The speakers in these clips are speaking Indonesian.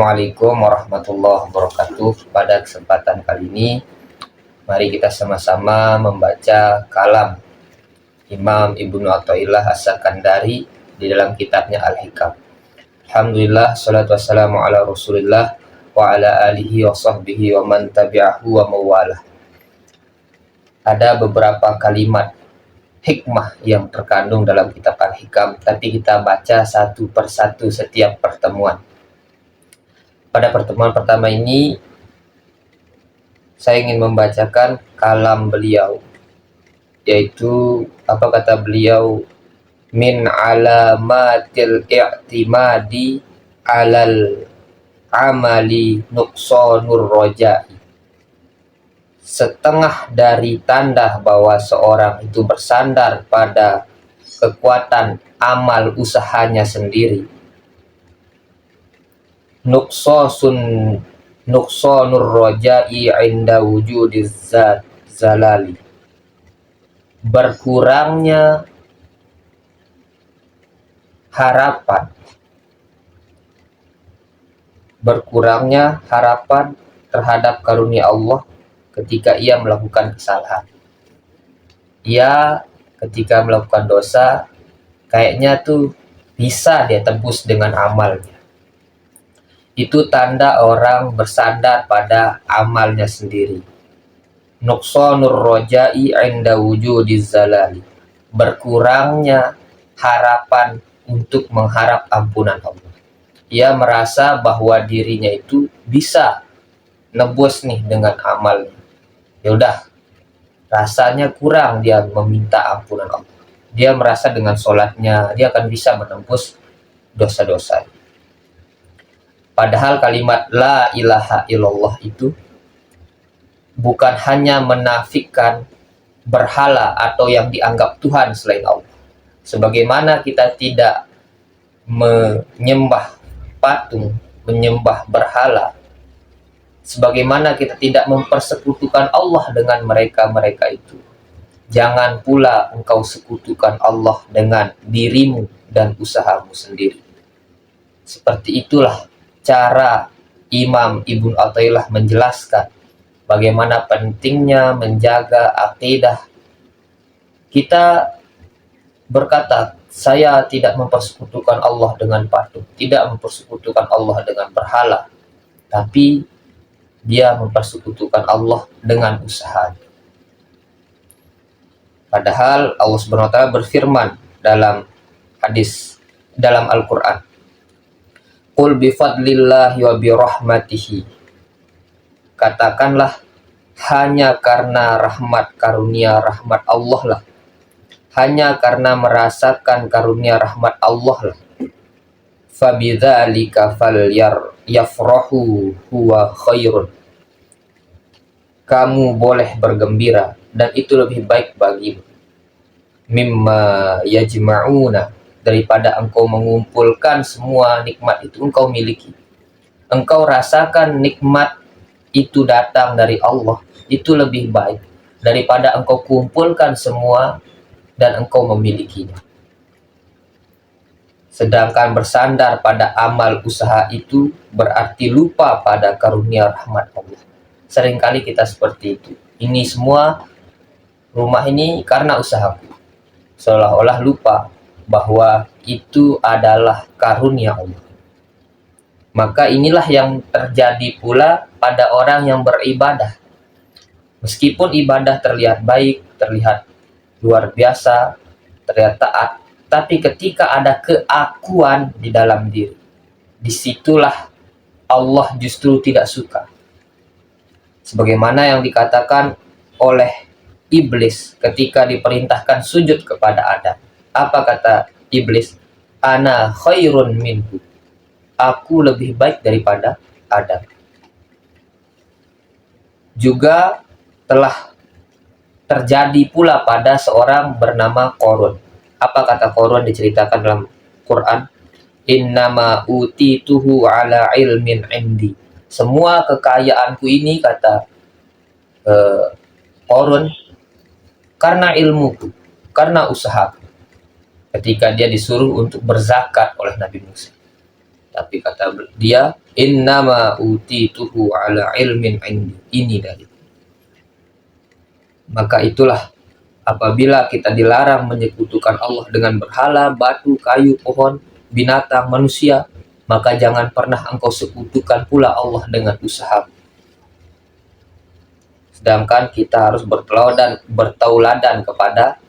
Assalamualaikum warahmatullahi wabarakatuh. Pada kesempatan kali ini, mari kita sama-sama membaca kalam Imam Ibnu Athaillah As-Sakandari di dalam kitabnya Al-Hikam. Alhamdulillah, salatu wassalamu ala Rasulillah wa ala alihi wa sahbihi wa man tabi'ahu wa mawalah. Ada beberapa kalimat hikmah yang terkandung dalam kitab Al-Hikam, tapi kita baca satu persatu setiap pertemuan. Pada pertemuan pertama ini, saya ingin membacakan kalam beliau, yaitu apa kata beliau, min alamatil i'timadi alal amali nuqsanur roja'i. Setengah dari tanda bahwa seorang itu bersandar pada kekuatan amal usahanya sendiri, nuqsanur roja'i inda wujudiz zalali, berkurangnya harapan terhadap karunia Allah ketika ia melakukan kesalahan. Ia ketika melakukan dosa kayaknya tuh bisa dia tebus dengan amalnya. Itu tanda orang bersandar pada amalnya sendiri. Nuqsanur roja'i inda wujudiz zalali, berkurangnya harapan untuk mengharap ampunan Allah. Ia merasa bahwa dirinya itu bisa nebus nih dengan amalnya. Ya udah, rasanya kurang dia meminta ampunan Allah. Dia merasa dengan sholatnya dia akan bisa menembus dosa-dosa. Padahal kalimat la ilaha illallah itu bukan hanya menafikan berhala atau yang dianggap Tuhan selain Allah. Sebagaimana kita tidak menyembah patung, menyembah berhala, sebagaimana kita tidak mempersekutukan Allah dengan mereka-mereka itu, jangan pula engkau sekutukan Allah dengan dirimu dan usahamu sendiri. Seperti itulah cara Imam Ibnu Athaillah menjelaskan bagaimana pentingnya menjaga akidah. Kita berkata, saya tidak mempersekutukan Allah dengan patung, tidak mempersekutukan Allah dengan berhala, tapi dia mempersekutukan Allah dengan usaha. Padahal Allah SWT berfirman dalam hadis, dalam Al-Quran, qul bifadlillahi wa birahmatihi, katakanlah hanya karena rahmat karunia rahmat Allah lah, hanya karena merasakan karunia rahmat Allah lah, fabidzalika falyafrahu huwa khairun, kamu boleh bergembira dan itu lebih baik bagimu, mimma yajma'una, daripada engkau mengumpulkan semua nikmat itu engkau miliki. Engkau rasakan nikmat itu datang dari Allah, itu lebih baik daripada engkau kumpulkan semua dan engkau memilikinya. Sedangkan bersandar pada amal usaha itu berarti lupa pada karunia rahmat Allah. Seringkali kita seperti itu. Ini semua, rumah ini karena usahaku. Seolah-olah lupa bahwa itu adalah karunia Allah. Maka inilah yang terjadi pula pada orang yang beribadah. Meskipun ibadah terlihat baik, terlihat luar biasa, terlihat taat, tapi ketika ada keakuan di dalam diri, disitulah Allah justru tidak suka. Sebagaimana yang dikatakan oleh iblis ketika diperintahkan sujud kepada Adam. Apa kata iblis? Ana khairun minhu, aku lebih baik daripada Adam. Juga telah terjadi pula pada seorang bernama Qarun. Apa kata Qarun diceritakan dalam Quran? Innama utituhu ala ilmin indi, semua kekayaanku ini, kata Qarun, karena ilmuku, karena usahaku. Ketika dia disuruh untuk berzakat oleh Nabi Musa, Tapi kata dia, innama utituhu ala ilmin indi. Ini dari. Maka itulah, apabila kita dilarang menyekutukan Allah dengan berhala, batu, kayu, pohon, binatang, manusia, maka jangan pernah engkau sekutukan pula Allah dengan usaha. Sedangkan kita harus bertauladan kepada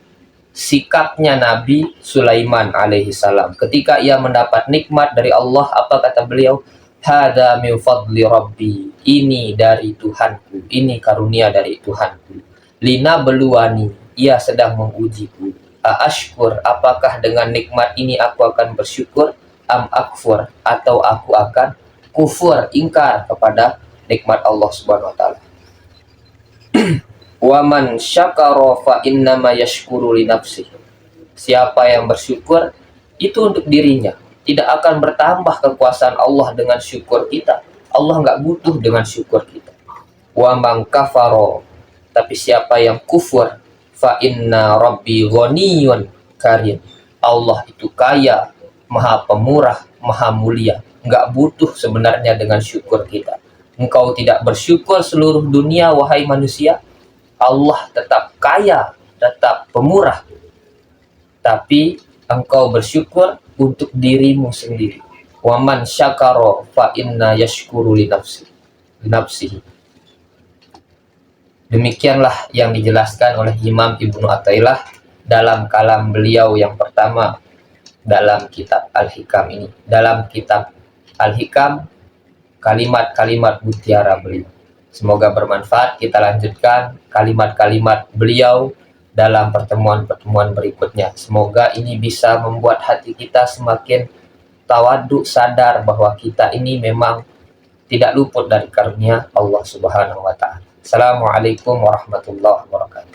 sikapnya Nabi Sulaiman alaihi salam. Ketika ia mendapat nikmat dari Allah, apa kata beliau? Hada min fadli rabbi. Ini dari Tuhanku, ini karunia dari Tuhanku. Lina beluani, ia sedang mengujiku. Ashkur, apakah dengan nikmat ini aku akan bersyukur? Am akfur, atau aku akan kufur, ingkar kepada nikmat Allah Subhanahu wa taala. Waman syakara fa innama yashkuru li nafsihi. Siapa yang bersyukur itu untuk dirinya. Tidak akan bertambah kekuasaan Allah dengan syukur kita. Allah nggak butuh dengan syukur kita. Wa man kafaro, tapi siapa yang kufur, fa inna rabbi ghaniyun karim. Allah itu kaya, maha pemurah, maha mulia. Nggak butuh sebenarnya dengan syukur kita. Engkau tidak bersyukur seluruh dunia, wahai manusia, Allah tetap kaya, tetap pemurah. Tapi engkau bersyukur untuk dirimu sendiri. Waman syakara fa inna yashkuru li nafsihi. Demikianlah yang dijelaskan oleh Imam Ibnu Athaillah dalam kalam beliau yang pertama dalam kitab Al-Hikam ini. Dalam kitab Al-Hikam, kalimat-kalimat mutiara beliau. Semoga bermanfaat. Kita lanjutkan kalimat-kalimat beliau dalam pertemuan-pertemuan berikutnya. Semoga ini bisa membuat hati kita semakin tawaduk, sadar bahwa kita ini memang tidak luput dari karunia Allah Subhanahu wa taala. Assalamualaikum warahmatullahi wabarakatuh.